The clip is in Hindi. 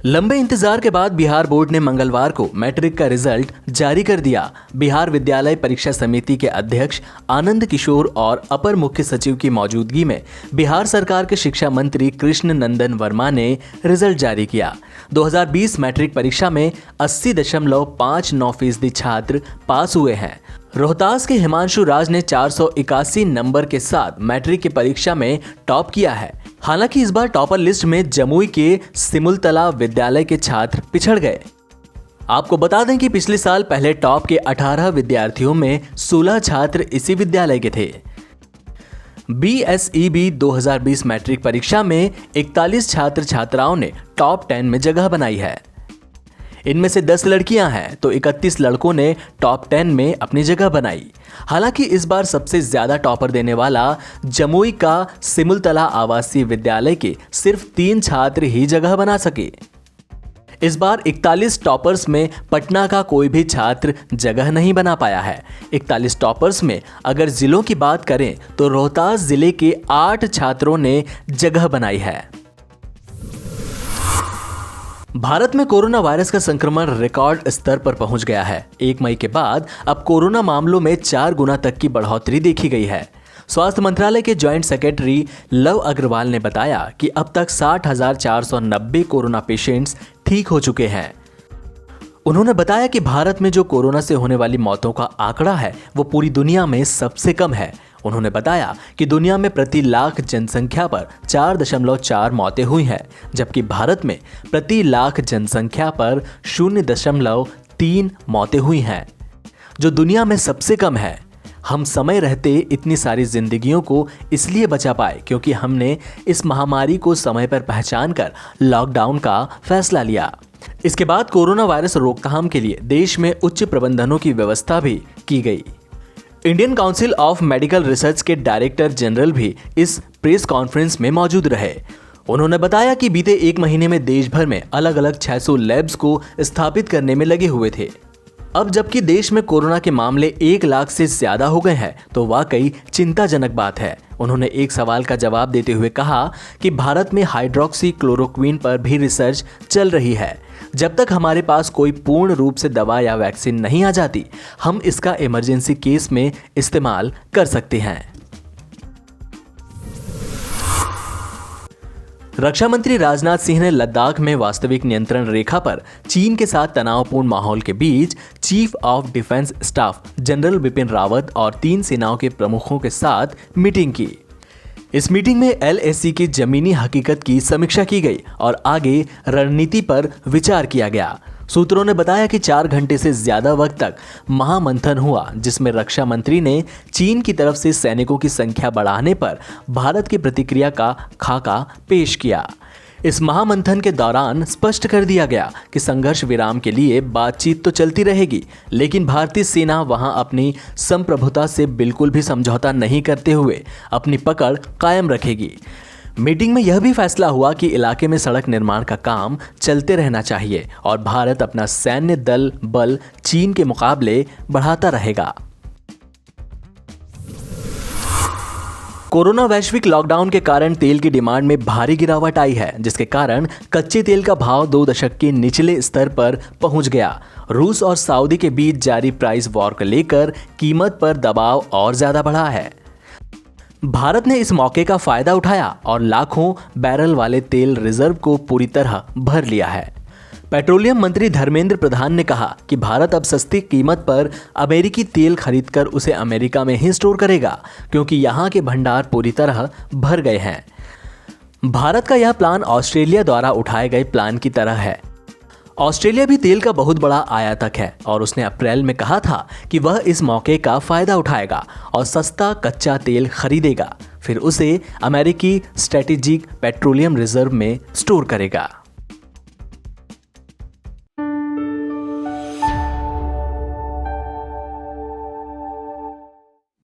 लंबे इंतजार के बाद बिहार बोर्ड ने मंगलवार को मैट्रिक का रिजल्ट जारी कर दिया। बिहार विद्यालय परीक्षा समिति के अध्यक्ष आनंद किशोर और अपर मुख्य सचिव की मौजूदगी में बिहार सरकार के शिक्षा मंत्री कृष्ण नंदन वर्मा ने रिजल्ट जारी किया। 2020 मैट्रिक परीक्षा में 80.59% छात्र पास हुए हैं। रोहतास के हिमांशु राज ने 481 नंबर के साथ मैट्रिक की परीक्षा में टॉप किया है। हालांकि इस बार टॉपर लिस्ट में जमुई के सिमुलतला विद्यालय के छात्र पिछड़ गए। आपको बता दें कि पिछले साल पहले टॉप के 18 विद्यार्थियों में 16 छात्र इसी विद्यालय के थे। BSEB 2020 मैट्रिक परीक्षा में 41 छात्र छात्राओं ने टॉप 10 में जगह बनाई है। इनमें से 10 लड़कियां हैं तो 31 लड़कों ने टॉप 10 में अपनी जगह बनाई। हालांकि इस बार सबसे ज्यादा टॉपर देने वाला जमुई का सिमुलतला आवासीय विद्यालय के सिर्फ 3 छात्र ही जगह बना सके। इस बार 41 टॉपर्स में पटना का कोई भी छात्र जगह नहीं बना पाया है। 41 टॉपर्स में अगर जिलों की बात करें तो रोहतास जिले के 8 छात्रों ने जगह बनाई है। भारत में कोरोना वायरस का संक्रमण रिकॉर्ड स्तर पर पहुंच गया है। 1 मई के बाद अब कोरोना मामलों में 4 गुना तक की बढ़ोतरी देखी गई है। स्वास्थ्य मंत्रालय के जॉइंट सेक्रेटरी लव अग्रवाल ने बताया कि अब तक 60,490 कोरोना पेशेंट्स ठीक हो चुके हैं। उन्होंने बताया कि भारत में जो कोरोना से होने वाली मौतों का आंकड़ा है वो पूरी दुनिया में सबसे कम है। उन्होंने बताया कि दुनिया में प्रति लाख जनसंख्या पर 4.4 मौतें हुई हैं, जबकि भारत में प्रति लाख जनसंख्या पर 0.3 मौतें हुई हैं, जो दुनिया में सबसे कम है। हम समय रहते इतनी सारी जिंदगियों को इसलिए बचा पाए क्योंकि हमने इस महामारी को समय पर पहचान कर लॉकडाउन का फैसला लिया। इसके बाद कोरोना वायरस रोकथाम के लिए देश में उच्च प्रबंधनों की व्यवस्था भी की गई। Indian council of medical research के डायरेक्टर जनरल भी इस प्रेस कॉन्फ्रेंस में मौजूद रहे। उन्होंने बताया कि बीते 1 महीने में देश भर में अलग अलग 600 लैब्स को स्थापित करने में लगे हुए थे। अब जबकि देश में कोरोना के मामले 1 लाख से ज्यादा हो गए हैं तो वाकई चिंताजनक बात है। उन्होंने एक सवाल का जवाब देते हुए कहा कि भारत में हाइड्रोक्सी क्लोरोक्विन पर भी रिसर्च चल रही है। जब तक हमारे पास कोई पूर्ण रूप से दवा या वैक्सीन नहीं आ जाती, हम इसका इमरजेंसी केस में इस्तेमाल कर सकते हैं। रक्षा मंत्री राजनाथ सिंह ने लद्दाख में वास्तविक नियंत्रण रेखा पर चीन के साथ तनावपूर्ण माहौल के बीच chief of defence staff general Bipin Rawat और 3 सेनाओं के प्रमुखों के साथ मीटिंग की। इस मीटिंग में LAC की जमीनी हकीकत की समीक्षा की गई और आगे रणनीति पर विचार किया गया। सूत्रों ने बताया कि 4 घंटे से ज्यादा वक्त तक महामंथन हुआ, जिसमें रक्षा मंत्री ने चीन की तरफ से सैनिकों की संख्या बढ़ाने पर भारत की प्रतिक्रिया का खाका पेश किया। इस महामंथन के दौरान स्पष्ट कर दिया गया कि संघर्ष विराम के लिए बातचीत तो चलती रहेगी, लेकिन भारतीय सेना वहां अपनी संप्रभुता से बिल्कुल भी समझौता नहीं करते हुए अपनी पकड़ कायम रखेगी। मीटिंग में यह भी फैसला हुआ कि इलाके में सड़क निर्माण का काम चलते रहना चाहिए और भारत अपना सैन्य दल बल चीन के मुकाबले बढ़ाता रहेगा। कोरोना वैश्विक लॉकडाउन के कारण तेल की डिमांड में भारी गिरावट आई है, जिसके कारण कच्चे तेल का भाव 2 दशक के निचले स्तर पर पहुंच गया। रूस और सऊदी के बीच जारी प्राइस वॉर को लेकर कीमत पर दबाव और ज्यादा बढ़ा है। भारत ने इस मौके का फायदा उठाया और लाखों बैरल वाले तेल रिजर्व को पूरी तरह भर लिया है। पेट्रोलियम मंत्री धर्मेंद्र प्रधान ने कहा कि भारत अब सस्ती कीमत पर अमेरिकी तेल खरीदकर उसे अमेरिका में ही स्टोर करेगा, क्योंकि यहाँ के भंडार पूरी तरह भर गए हैं। भारत का यह प्लान ऑस्ट्रेलिया द्वारा उठाए गए प्लान की तरह है। ऑस्ट्रेलिया भी तेल का बहुत बड़ा आयातक है और उसने अप्रैल में कहा था कि वह इस मौके का फायदा उठाएगा और सस्ता कच्चा तेल खरीदेगा, फिर उसे अमेरिकी स्ट्रेटेजिक पेट्रोलियम रिजर्व में स्टोर करेगा।